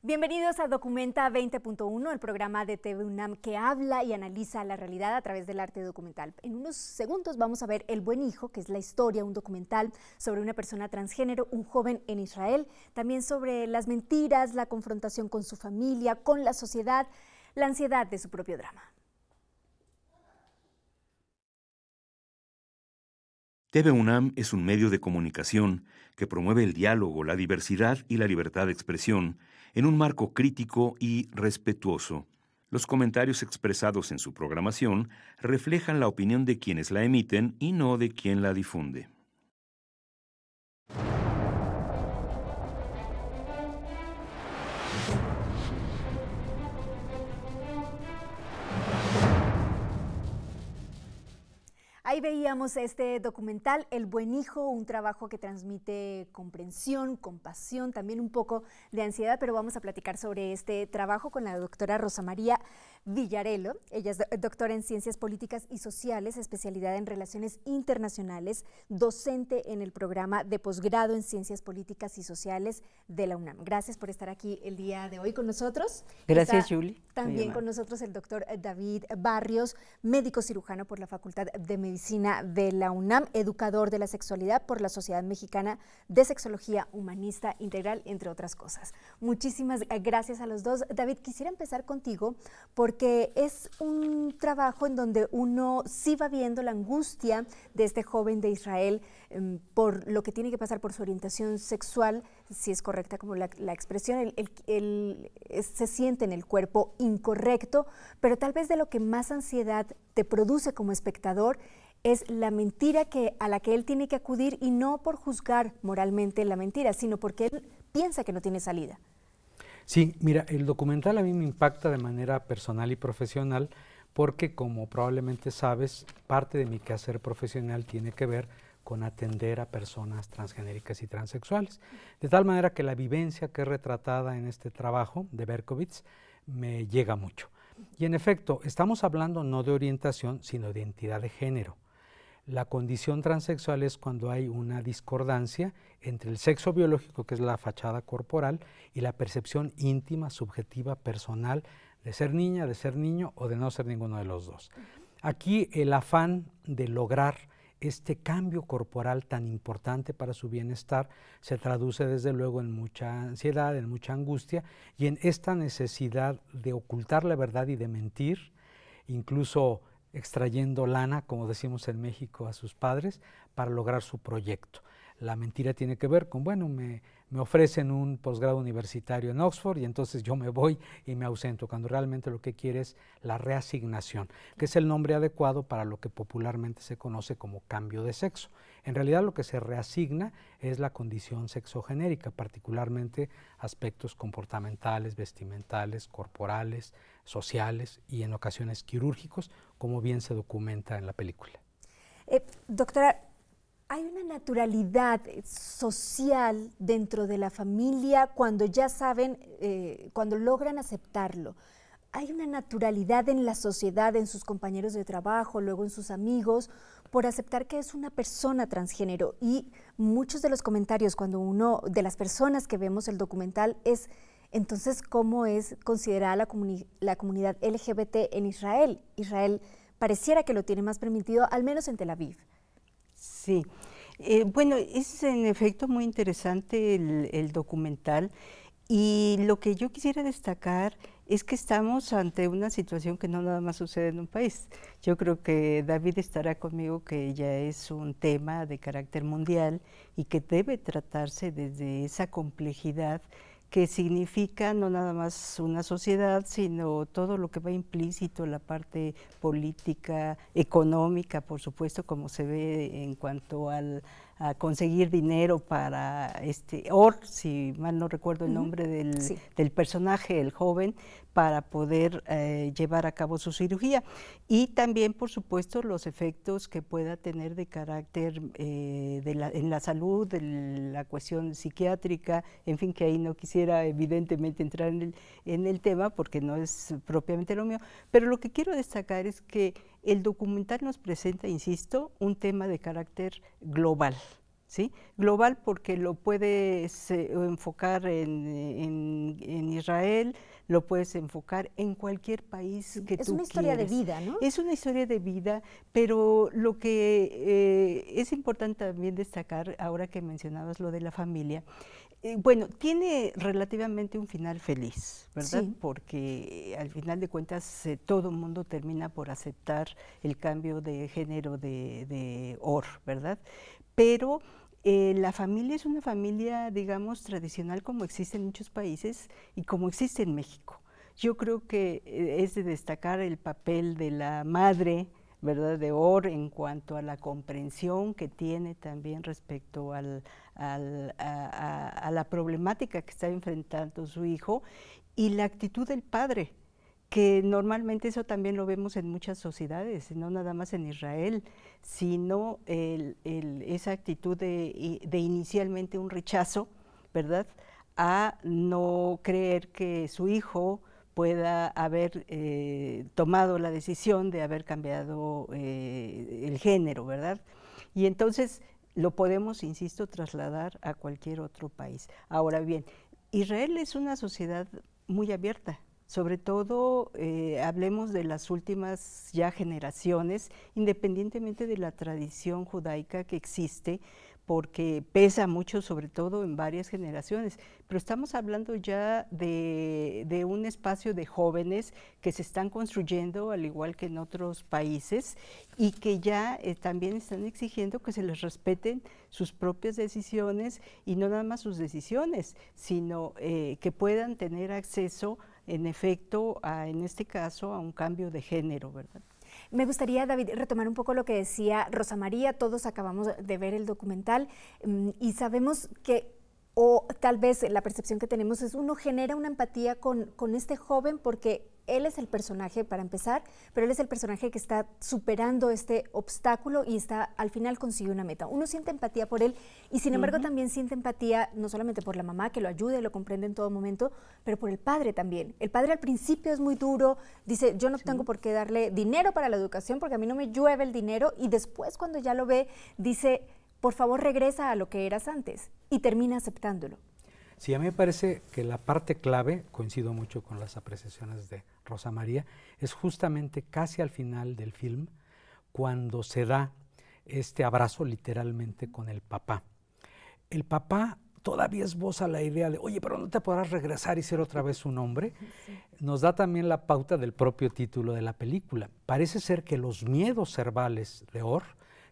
Bienvenidos a Documenta 20.1, el programa de TV UNAM que habla y analiza la realidad a través del arte documental. En unos segundos vamos a ver El Buen Hijo, que es la historia, un documental sobre una persona transgénero, un joven en Israel, también sobre las mentiras, la confrontación con su familia, con la sociedad, la ansiedad de su propio drama. TV UNAM es un medio de comunicación que promueve el diálogo, la diversidad y la libertad de expresión en un marco crítico y respetuoso. Los comentarios expresados en su programación reflejan la opinión de quienes la emiten y no de quien la difunde. Ahí veíamos este documental, El Buen Hijo, un trabajo que transmite comprensión, compasión, también un poco de ansiedad, pero vamos a platicar sobre este trabajo con la doctora Rosa María Villarello. Ella es doctora en Ciencias Políticas y Sociales, especialidad en Relaciones Internacionales, docente en el programa de posgrado en Ciencias Políticas y Sociales de la UNAM. Gracias por estar aquí el día de hoy con nosotros. Gracias, Julie. También con nosotros el doctor David Barrios, médico cirujano por la Facultad de Medicina de la UNAM, educador de la sexualidad por la Sociedad Mexicana de Sexología Humanista Integral, entre otras cosas. Muchísimas gracias a los dos. David, quisiera empezar contigo porque es un trabajo en donde uno sí va viendo la angustia de este joven de Israel por lo que tiene que pasar por su orientación sexual, si es correcta como la expresión, se siente en el cuerpo incorrecto, pero tal vez de lo que más ansiedad te produce como espectador es la mentira a la que él tiene que acudir, y no por juzgar moralmente la mentira, sino porque él piensa que no tiene salida. Sí, mira, el documental a mí me impacta de manera personal y profesional porque, como probablemente sabes, parte de mi quehacer profesional tiene que ver con atender a personas transgénéricas y transexuales. De tal manera que la vivencia que es retratada en este trabajo de Berkovits me llega mucho. Y en efecto, estamos hablando no de orientación, sino de identidad de género. La condición transexual es cuando hay una discordancia entre el sexo biológico, que es la fachada corporal, y la percepción íntima, subjetiva, personal de ser niña, de ser niño o de no ser ninguno de los dos. Aquí el afán de lograr este cambio corporal tan importante para su bienestar se traduce desde luego en mucha ansiedad, en mucha angustia y en esta necesidad de ocultar la verdad y de mentir, incluso extrayendo lana, como decimos en México, a sus padres para lograr su proyecto. La mentira tiene que ver con, bueno, me ofrecen un posgrado universitario en Oxford y entonces yo me voy y me ausento, cuando realmente lo que quiere es la reasignación, que es el nombre adecuado para lo que popularmente se conoce como cambio de sexo. En realidad lo que se reasigna es la condición sexogenérica, particularmente aspectos comportamentales, vestimentales, corporales, sociales y en ocasiones quirúrgicos, como bien se documenta en la película. Doctora, ¿hay una naturalidad social dentro de la familia cuando ya saben, cuando logran aceptarlo? ¿Hay una naturalidad en la sociedad, en sus compañeros de trabajo, luego en sus amigos, por aceptar que es una persona transgénero? Y muchos de los comentarios cuando uno de las personas que vemos el documental es, entonces, ¿cómo es considerada la comunidad LGBT en Israel? Israel pareciera que lo tiene más permitido, al menos en Tel Aviv. Sí, bueno, es en efecto muy interesante el documental, y lo que yo quisiera destacar es que estamos ante una situación que no nada más sucede en un país. Yo creo que David estará conmigo que ya es un tema de carácter mundial y que debe tratarse desde esa complejidad que significa no nada más una sociedad, sino todo lo que va implícito, la parte política, económica, por supuesto, como se ve en cuanto a conseguir dinero para si mal no recuerdo el nombre del personaje, el joven, para poder llevar a cabo su cirugía. Y también, por supuesto, los efectos que pueda tener de carácter en la salud, de la cuestión psiquiátrica, en fin, que ahí no quisiera evidentemente entrar en el tema porque no es propiamente lo mío, pero lo que quiero destacar es que el documental nos presenta, insisto, un tema de carácter global. ¿sí? Global porque lo puedes enfocar en Israel, lo puedes enfocar en cualquier país que tú quieras. Es una historia de vida, ¿no? Es una historia de vida, pero lo que es importante también destacar, ahora que mencionabas lo de la familia, bueno, tiene relativamente un final feliz, ¿verdad? Sí. Porque al final de cuentas todo el mundo termina por aceptar el cambio de género de Or, ¿verdad? Pero la familia es una familia, digamos, tradicional como existe en muchos países y como existe en México. Yo creo que es de destacar el papel de la madre, ¿verdad?, de Or en cuanto a la comprensión que tiene también respecto a la problemática que está enfrentando su hijo y la actitud del padre, que normalmente eso también lo vemos en muchas sociedades, no nada más en Israel, sino esa actitud de inicialmente un rechazo, ¿verdad?, a no creer que su hijo pueda haber tomado la decisión de haber cambiado el género, ¿verdad? Y entonces lo podemos, insisto, trasladar a cualquier otro país. Ahora bien, Israel es una sociedad muy abierta, sobre todo hablemos de las últimas ya generaciones, independientemente de la tradición judaica que existe, porque pesa mucho, sobre todo en varias generaciones, pero estamos hablando ya de un espacio de jóvenes que se están construyendo, al igual que en otros países, y que ya también están exigiendo que se les respeten sus propias decisiones, y no nada más sus decisiones, sino que puedan tener acceso, en efecto, en este caso, a un cambio de género, ¿verdad? Me gustaría, David, retomar un poco lo que decía Rosa María. Todos acabamos de ver el documental y sabemos que, o tal vez la percepción que tenemos es, uno genera una empatía con este joven porque él es el personaje, para empezar, pero él es el personaje que está superando este obstáculo y al final consigue una meta. Uno siente empatía por él y sin embargo también siente empatía no solamente por la mamá que lo ayuda y lo comprende en todo momento, pero por el padre también. El padre al principio es muy duro, dice yo no tengo por qué darle dinero para la educación porque a mí no me llueve el dinero, y después cuando ya lo ve dice por favor regresa a lo que eras antes, y termina aceptándolo. Sí, a mí me parece que la parte clave, coincido mucho con las apreciaciones de Rosa María, es justamente casi al final del film, cuando se da este abrazo literalmente con el papá. El papá todavía esboza la idea de, oye, pero no te podrás regresar y ser otra vez un hombre. Sí. Nos da también la pauta del propio título de la película. Parece ser que los miedos cervales de Or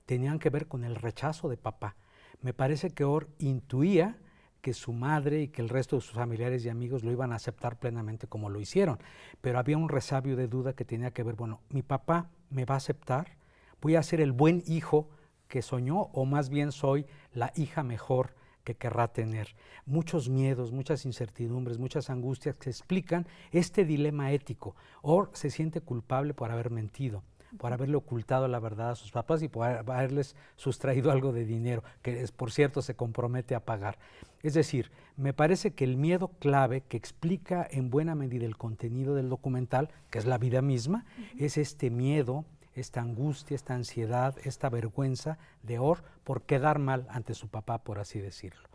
tenían que ver con el rechazo de papá. Me parece que Or intuía que su madre y que el resto de sus familiares y amigos lo iban a aceptar plenamente como lo hicieron, pero había un resabio de duda que tenía que ver, bueno, mi papá me va a aceptar, voy a ser el buen hijo que soñó o más bien soy la hija mejor que querrá tener. Muchos miedos, muchas incertidumbres, muchas angustias que explican este dilema ético. Or se siente culpable por haber mentido, por haberle ocultado la verdad a sus papás y por haberles sustraído algo de dinero, que por cierto se compromete a pagar. Es decir, me parece que el miedo clave que explica en buena medida el contenido del documental, que es la vida misma, es este miedo, esta angustia, esta ansiedad, esta vergüenza de Or por quedar mal ante su papá, por así decirlo.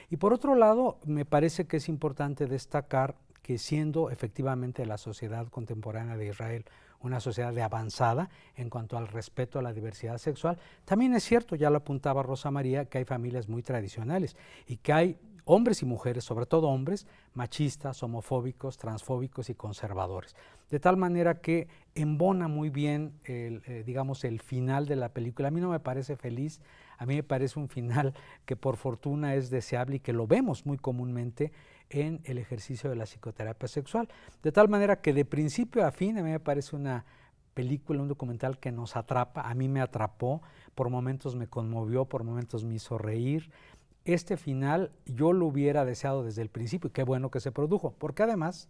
Y por otro lado, me parece que es importante destacar que siendo efectivamente la sociedad contemporánea de Israel una sociedad de avanzada en cuanto al respeto a la diversidad sexual, también es cierto, ya lo apuntaba Rosa María, que hay familias muy tradicionales y que hay hombres y mujeres, sobre todo hombres, machistas, homofóbicos, transfóbicos y conservadores. De tal manera que embona muy bien, digamos, el final de la película. A mí no me parece feliz, a mí me parece un final que por fortuna es deseable y que lo vemos muy comúnmente en el ejercicio de la psicoterapia sexual. De tal manera que de principio a fin a mí me parece una película, un documental que nos atrapa, a mí me atrapó, por momentos me conmovió, por momentos me hizo reír. Este final yo lo hubiera deseado desde el principio y qué bueno que se produjo, porque además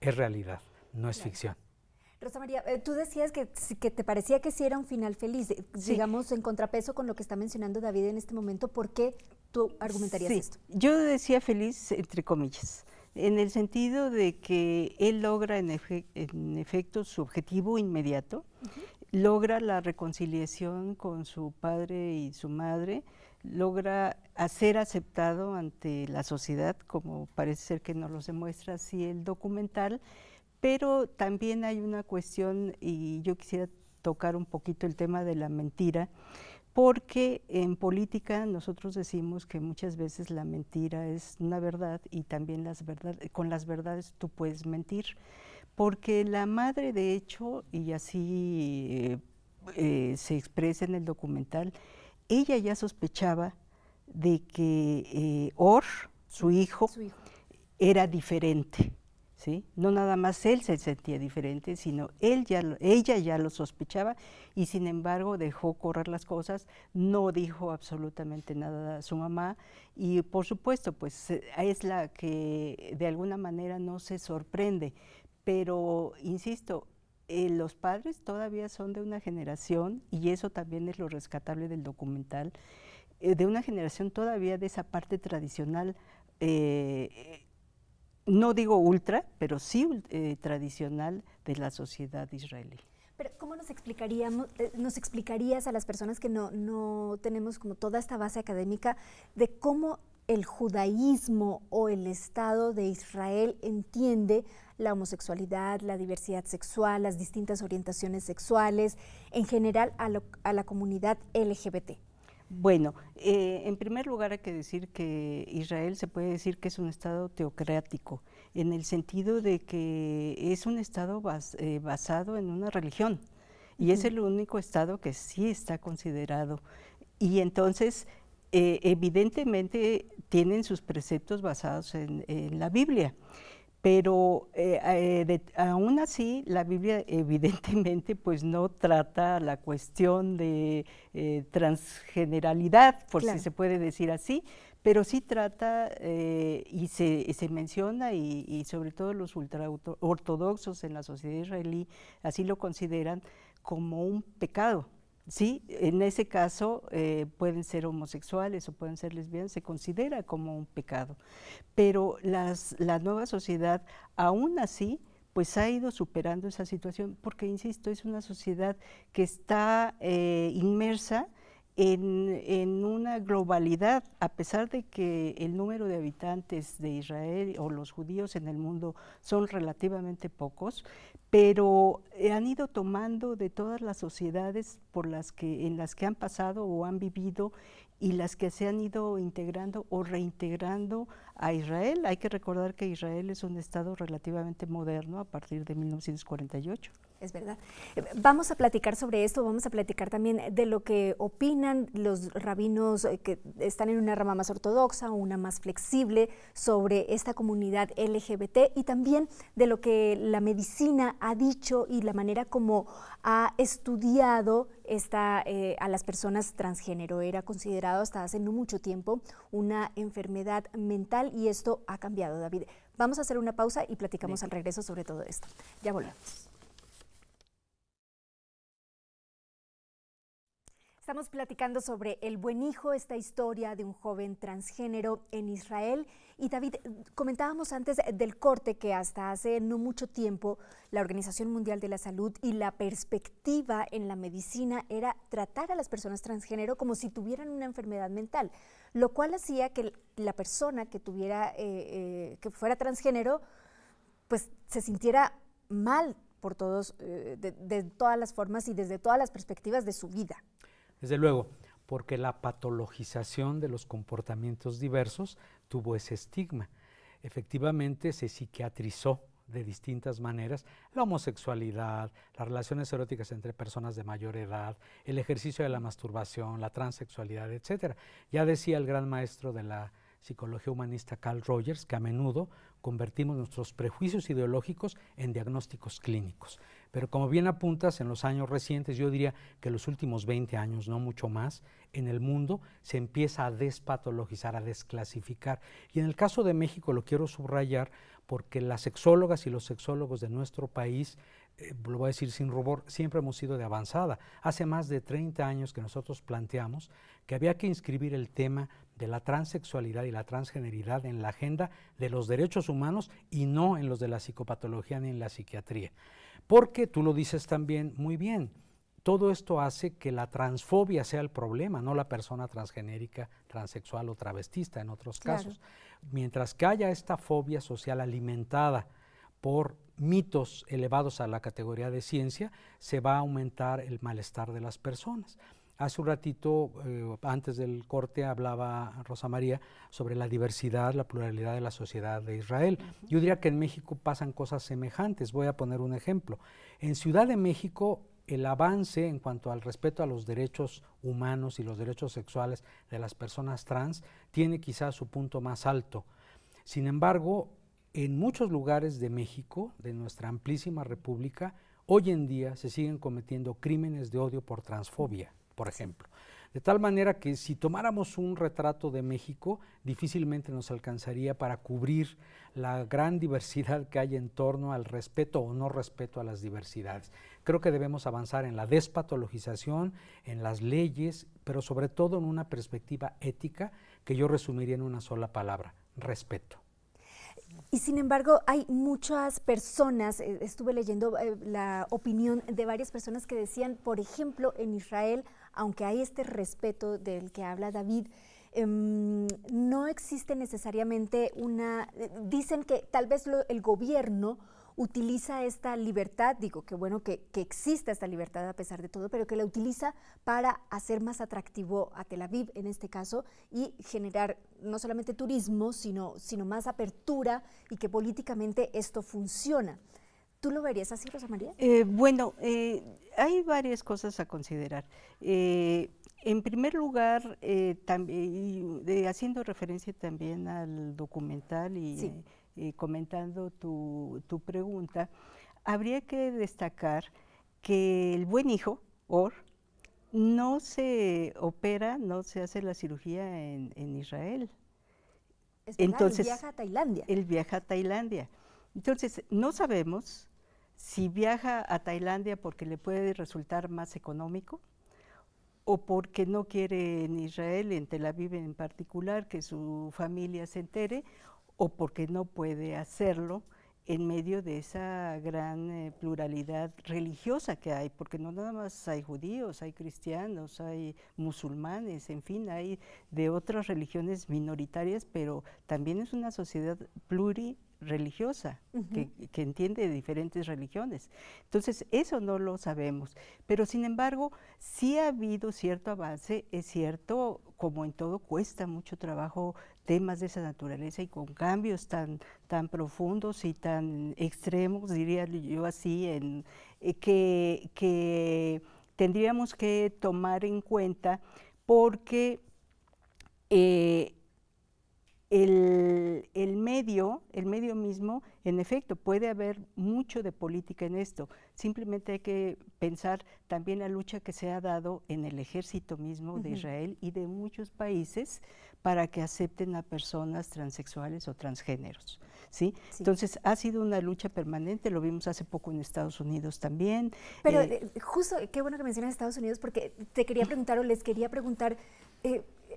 es realidad, no es ficción. Rosa María, tú decías que te parecía que sí era un final feliz, sí, digamos en contrapeso con lo que está mencionando David en este momento. ¿Por qué tú argumentarías esto? Yo decía feliz entre comillas, en el sentido de que él logra en efecto su objetivo inmediato, logra la reconciliación con su padre y su madre, logra ser aceptado ante la sociedad, como parece ser que nos lo demuestra así el documental, pero también hay una cuestión, y yo quisiera tocar un poquito el tema de la mentira, porque en política nosotros decimos que muchas veces la mentira es una verdad y también con las verdades tú puedes mentir, porque la madre de hecho, y así se expresa en el documental, ella ya sospechaba de que Or, su hijo, era diferente. ¿Sí? No nada más él se sentía diferente, sino ella ya lo sospechaba y sin embargo dejó correr las cosas, no dijo absolutamente nada a su mamá y por supuesto pues es la que de alguna manera no se sorprende, pero insisto, los padres todavía son de una generación, y eso también es lo rescatable del documental, de una generación todavía de esa parte tradicional, no digo ultra, pero sí tradicional de la sociedad israelí. Pero ¿cómo nos explicarías a las personas que no tenemos como toda esta base académica de cómo el judaísmo o el Estado de Israel entiende la homosexualidad, la diversidad sexual, las distintas orientaciones sexuales, en general a la comunidad LGBT? Bueno, en primer lugar hay que decir que Israel se puede decir que es un estado teocrático, en el sentido de que es un estado basado en una religión, y es el único estado que sí está considerado. Y entonces, evidentemente, tienen sus preceptos basados en la Biblia. Pero aún así la Biblia evidentemente pues no trata la cuestión de transgeneralidad, por si se puede decir así, pero sí trata y se menciona y sobre todo los ultraortodoxos en la sociedad israelí así lo consideran como un pecado. Sí, en ese caso pueden ser homosexuales o pueden ser lesbianas, se considera como un pecado, pero la nueva sociedad aún así pues ha ido superando esa situación, porque insisto, es una sociedad que está inmersa en una globalidad, a pesar de que el número de habitantes de Israel o los judíos en el mundo son relativamente pocos, pero han ido tomando de todas las sociedades en las que han pasado o han vivido y las que se han ido integrando o reintegrando a Israel. Hay que recordar que Israel es un estado relativamente moderno a partir de 1948. Es verdad. Vamos a platicar sobre esto, vamos a platicar también de lo que opinan los rabinos que están en una rama más ortodoxa o una más flexible sobre esta comunidad LGBT, y también de lo que la medicina ha dicho y la manera como ha estudiado a las personas transgénero. Era considerado hasta hace no mucho tiempo una enfermedad mental y esto ha cambiado, David. Vamos a hacer una pausa y platicamos al regreso sobre todo esto. Ya volvemos. Estamos platicando sobre El Buen Hijo, esta historia de un joven transgénero en Israel. Y David, comentábamos antes del corte que hasta hace no mucho tiempo la Organización Mundial de la Salud y la perspectiva en la medicina era tratar a las personas transgénero como si tuvieran una enfermedad mental, lo cual hacía que la persona que fuera transgénero pues se sintiera mal por todos, de todas las formas y desde todas las perspectivas de su vida. Desde luego, porque la patologización de los comportamientos diversos tuvo ese estigma. Efectivamente, se psiquiatrizó de distintas maneras la homosexualidad, las relaciones eróticas entre personas de mayor edad, el ejercicio de la masturbación, la transexualidad, etc. Ya decía el gran maestro de la psicología humanista Carl Rogers que a menudo convertimos nuestros prejuicios ideológicos en diagnósticos clínicos. Pero como bien apuntas, en los años recientes, yo diría que los últimos 20 años, no mucho más, en el mundo se empieza a despatologizar, a desclasificar. Y en el caso de México lo quiero subrayar porque las sexólogas y los sexólogos de nuestro país, lo voy a decir sin rubor, siempre hemos sido de avanzada. Hace más de 30 años que nosotros planteamos que había que inscribir el tema de la transexualidad y la transgeneridad en la agenda de los derechos humanos y no en los de la psicopatología ni en la psiquiatría. Porque tú lo dices también muy bien, todo esto hace que la transfobia sea el problema, no la persona transgenérica, transexual o travestista en otros casos. Mientras que haya esta fobia social alimentada por mitos elevados a la categoría de ciencia, se va a aumentar el malestar de las personas. Hace un ratito, antes del corte, hablaba Rosa María sobre la diversidad, la pluralidad de la sociedad de Israel. Yo diría que en México pasan cosas semejantes. Voy a poner un ejemplo. En Ciudad de México, el avance en cuanto al respeto a los derechos humanos y los derechos sexuales de las personas trans tiene quizás su punto más alto. Sin embargo, en muchos lugares de México, de nuestra amplísima república, hoy en día se siguen cometiendo crímenes de odio por transfobia, por ejemplo. De tal manera que si tomáramos un retrato de México, difícilmente nos alcanzaría para cubrir la gran diversidad que hay en torno al respeto o no respeto a las diversidades. Creo que debemos avanzar en la despatologización, en las leyes, pero sobre todo en una perspectiva ética que yo resumiría en una sola palabra: respeto. Y sin embargo, hay muchas personas, estuve leyendo la opinión de varias personas que decían, por ejemplo, en Israel, aunque hay este respeto del que habla David, no existe necesariamente dicen que tal vez el gobierno utiliza esta libertad, digo que bueno que exista esta libertad a pesar de todo, pero que la utiliza para hacer más atractivo a Tel Aviv en este caso y generar no solamente turismo, sino más apertura y que políticamente esto funciona. ¿Tú lo verías así, Rosa María? Bueno, hay varias cosas a considerar. En primer lugar, haciendo referencia también al documental y comentando tu pregunta, habría que destacar que el buen hijo, Or, no se opera, no se hace la cirugía en Israel. Es verdad, entonces, él viaja a Tailandia. Él viaja a Tailandia. Entonces, no sabemos si viaja a Tailandia porque le puede resultar más económico o porque no quiere en Israel, en Tel Aviv en particular, que su familia se entere, o porque no puede hacerlo en medio de esa gran pluralidad religiosa que hay, porque no nada más hay judíos, hay cristianos, hay musulmanes, en fin, hay de otras religiones minoritarias, pero también es una sociedad plurireligiosa, que entiende de diferentes religiones. Entonces, eso no lo sabemos, pero sin embargo, sí ha habido cierto avance, es cierto, como en todo cuesta mucho trabajo temas de esa naturaleza y con cambios tan profundos y tan extremos, diría yo así, que tendríamos que tomar en cuenta porque el medio mismo, en efecto, puede haber mucho de política en esto. Simplemente hay que pensar también la lucha que se ha dado en el ejército mismo de Israel y de muchos países para que acepten a personas transexuales o transgéneros. ¿Sí? Entonces, ha sido una lucha permanente, lo vimos hace poco en Estados Unidos también. Pero justo, qué bueno que mencionas Estados Unidos, porque te quería preguntar, o les quería preguntar,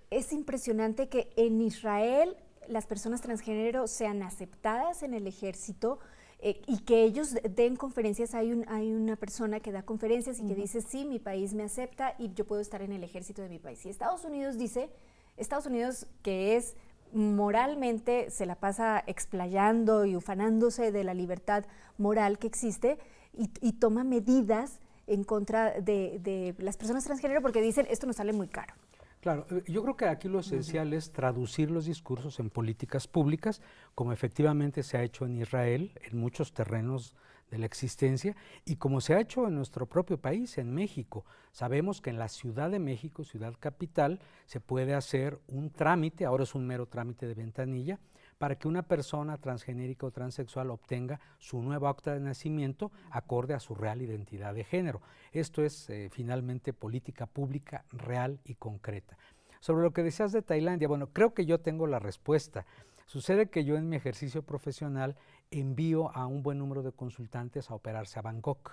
es impresionante que en Israel las personas transgénero sean aceptadas en el ejército y que ellos den conferencias. Hay una persona que da conferencias y que dice, sí, mi país me acepta y yo puedo estar en el ejército de mi país. Y Estados Unidos dice, Estados Unidos que es moralmente, se la pasa explayando y ufanándose de la libertad moral que existe y toma medidas en contra de las personas transgénero porque dicen, esto nos sale muy caro. Claro, yo creo que aquí lo esencial es traducir los discursos en políticas públicas, como efectivamente se ha hecho en Israel, en muchos terrenos de la existencia, y como se ha hecho en nuestro propio país, en México. Sabemos que en la Ciudad de México, ciudad capital, se puede hacer un trámite, ahora es un mero trámite de ventanilla, para que una persona transgénérica o transexual obtenga su nuevo acta de nacimiento acorde a su real identidad de género. Esto es finalmente política pública real y concreta. Sobre lo que decías de Tailandia, bueno, creo que yo tengo la respuesta. Sucede que yo en mi ejercicio profesional envío a un buen número de consultantes a operarse a Bangkok.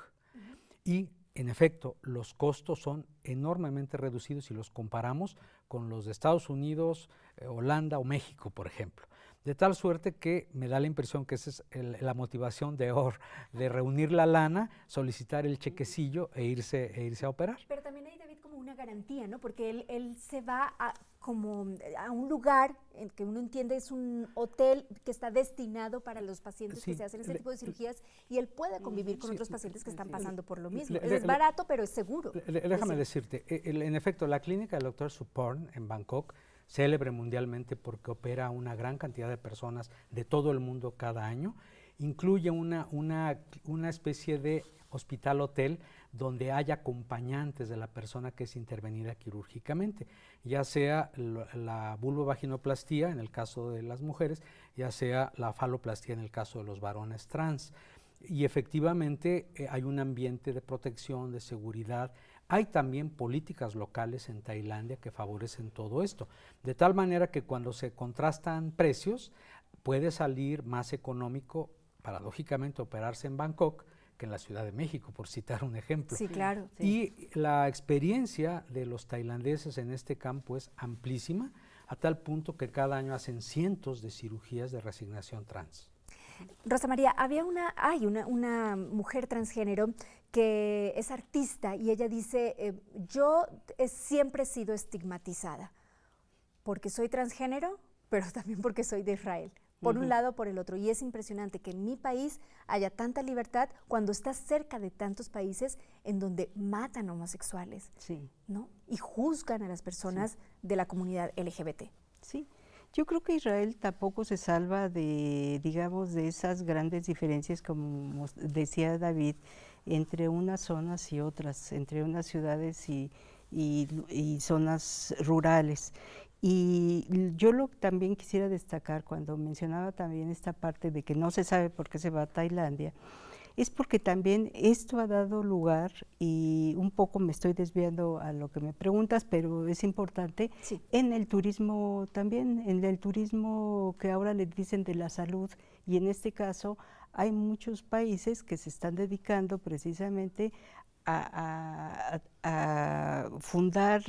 Y en efecto, los costos son enormemente reducidos si los comparamos con los de Estados Unidos, Holanda o México, por ejemplo. de tal suerte que me da la impresión que esa es la motivación de reunir la lana, solicitar el chequecillo e irse a operar. Pero también hay, David, como una garantía, ¿no? Porque él se va como a un lugar en que uno entiende es un hotel que está destinado para los pacientes que se hacen este tipo de cirugías, y él puede convivir con otros pacientes que están pasando por lo mismo. Es barato, pero es seguro. Déjame decirte, en efecto, la clínica del Dr. Suporn en Bangkok, célebre mundialmente porque opera una gran cantidad de personas de todo el mundo cada año, incluye una especie de hospital-hotel donde haya acompañantes de la persona que es intervenida quirúrgicamente, ya sea la vulvovaginoplastia en el caso de las mujeres, ya sea la faloplastia en el caso de los varones trans. Y efectivamente hay un ambiente de protección, de seguridad. Hay también políticas locales en Tailandia que favorecen todo esto, de tal manera que cuando se contrastan precios puede salir más económico, paradójicamente, operarse en Bangkok que en la Ciudad de México, por citar un ejemplo. Sí, claro. Sí. Y la experiencia de los tailandeses en este campo es amplísima, a tal punto que cada año hacen cientos de cirugías de reasignación trans. Rosa María, hay una mujer transgénero que es artista y ella dice, yo siempre he sido estigmatizada porque soy transgénero, pero también porque soy de Israel. Por un lado, por el otro. Y es impresionante que en mi país haya tanta libertad cuando estás cerca de tantos países en donde matan homosexuales, ¿no? Y juzgan a las personas de la comunidad LGBT. Sí. Yo creo que Israel tampoco se salva de, digamos, de esas grandes diferencias, como decía David, entre unas zonas y otras, entre unas ciudades y zonas rurales. Y yo también quisiera destacar, cuando mencionaba también esta parte de que no se sabe por qué se va a Tailandia, es porque también esto ha dado lugar, y un poco me estoy desviando a lo que me preguntas, pero es importante, en el turismo también, en el turismo que ahora le dicen de la salud, y en este caso hay muchos países que se están dedicando precisamente a fundar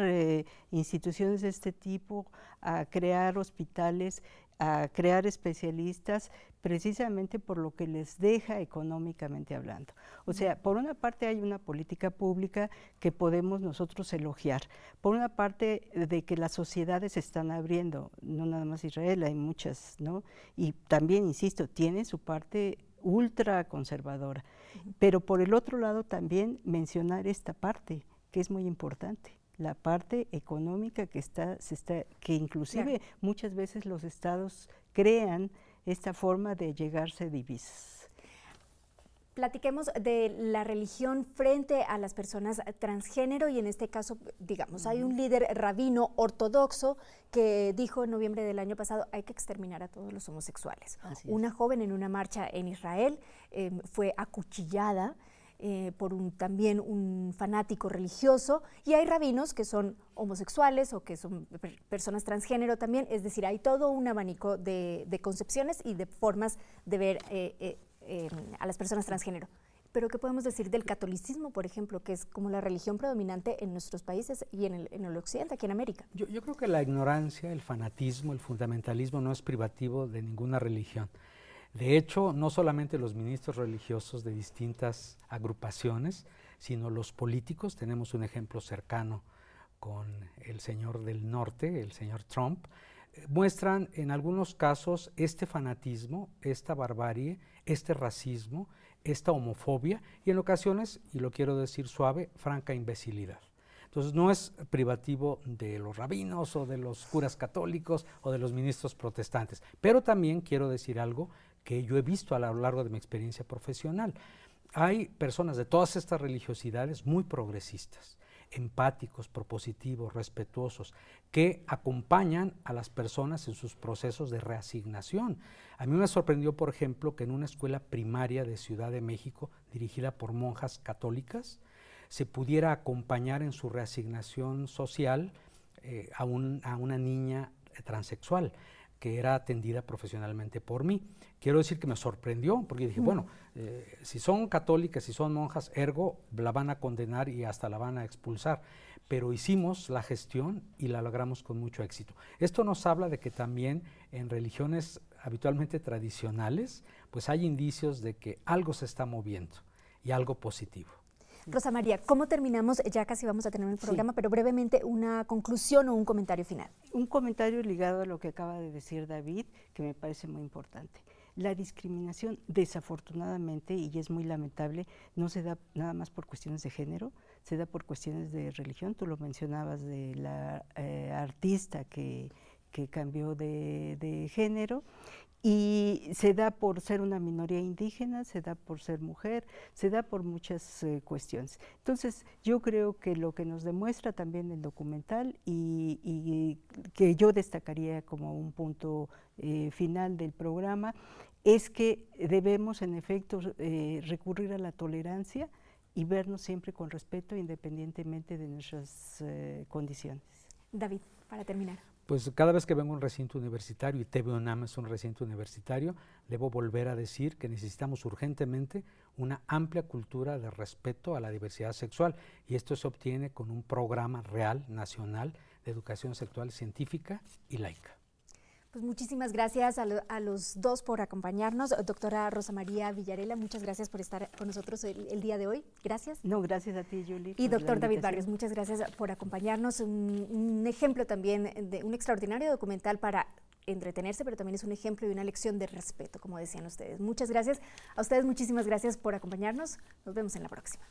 instituciones de este tipo, a crear hospitales, a crear especialistas, precisamente por lo que les deja económicamente hablando. O sea, por una parte hay una política pública que podemos nosotros elogiar, por una parte de que las sociedades se están abriendo, no nada más Israel, hay muchas, ¿no? Y también, insisto, tiene su parte ultra conservadora, pero por el otro lado también mencionar esta parte, que es muy importante, la parte económica que inclusive muchas veces los estados crean esta forma de llegarse divisas. Platiquemos de la religión frente a las personas transgénero, y en este caso, digamos, hay un líder rabino ortodoxo que dijo en noviembre del año pasado: hay que exterminar a todos los homosexuales. Una joven en una marcha en Israel fue acuchillada por también un fanático religioso, y hay rabinos que son homosexuales o que son personas transgénero también, es decir, hay todo un abanico de concepciones y de formas de ver a las personas transgénero. Pero ¿qué podemos decir del catolicismo, por ejemplo, que es como la religión predominante en nuestros países y en el occidente, aquí en América? Yo creo que la ignorancia, el fanatismo, el fundamentalismo no es privativo de ninguna religión. De hecho, no solamente los ministros religiosos de distintas agrupaciones, sino los políticos. Tenemos un ejemplo cercano con el señor del norte, el señor Trump, muestran en algunos casos este fanatismo, esta barbarie, este racismo, esta homofobia y en ocasiones, y lo quiero decir suave, franca imbecilidad. Entonces no es privativo de los rabinos o de los curas católicos o de los ministros protestantes, pero también quiero decir algo que yo he visto a lo largo de mi experiencia profesional. Hay personas de todas estas religiosidades muy progresistas, empáticos, propositivos, respetuosos, que acompañan a las personas en sus procesos de reasignación. A mí me sorprendió, por ejemplo, que en una escuela primaria de Ciudad de México, dirigida por monjas católicas, se pudiera acompañar en su reasignación social a una niña transexual que era atendida profesionalmente por mí. Quiero decir que me sorprendió, porque dije, bueno, si son católicas, si son monjas, ergo la van a condenar y hasta la van a expulsar. Pero hicimos la gestión y la logramos con mucho éxito. Esto nos habla de que también en religiones habitualmente tradicionales, pues hay indicios de que algo se está moviendo y algo positivo. Rosa María, ¿cómo terminamos? Ya casi vamos a terminar el programa, pero brevemente una conclusión o un comentario final. Un comentario ligado a lo que acaba de decir David, que me parece muy importante. La discriminación, desafortunadamente, y es muy lamentable, no se da nada más por cuestiones de género, se da por cuestiones de religión. Tú lo mencionabas de la artista que cambió de género, y se da por ser una minoría indígena, se da por ser mujer, se da por muchas cuestiones. Entonces, yo creo que lo que nos demuestra también el documental y que yo destacaría como un punto final del programa es que debemos, en efecto, recurrir a la tolerancia y vernos siempre con respeto independientemente de nuestras condiciones. David, para terminar. Pues cada vez que vengo a un recinto universitario, y TV UNAM es un recinto universitario, debo volver a decir que necesitamos urgentemente una amplia cultura de respeto a la diversidad sexual, y esto se obtiene con un programa real, nacional, de educación sexual científica y laica. Pues muchísimas gracias a los dos por acompañarnos. Doctora Rosa María Villarela, muchas gracias por estar con nosotros el día de hoy. Gracias. No, gracias a ti, Julie. Y doctor David Barrios, muchas gracias por acompañarnos. Un ejemplo también de un extraordinario documental para entretenerse, pero también es un ejemplo y una lección de respeto, como decían ustedes. Muchas gracias. A ustedes muchísimas gracias por acompañarnos. Nos vemos en la próxima.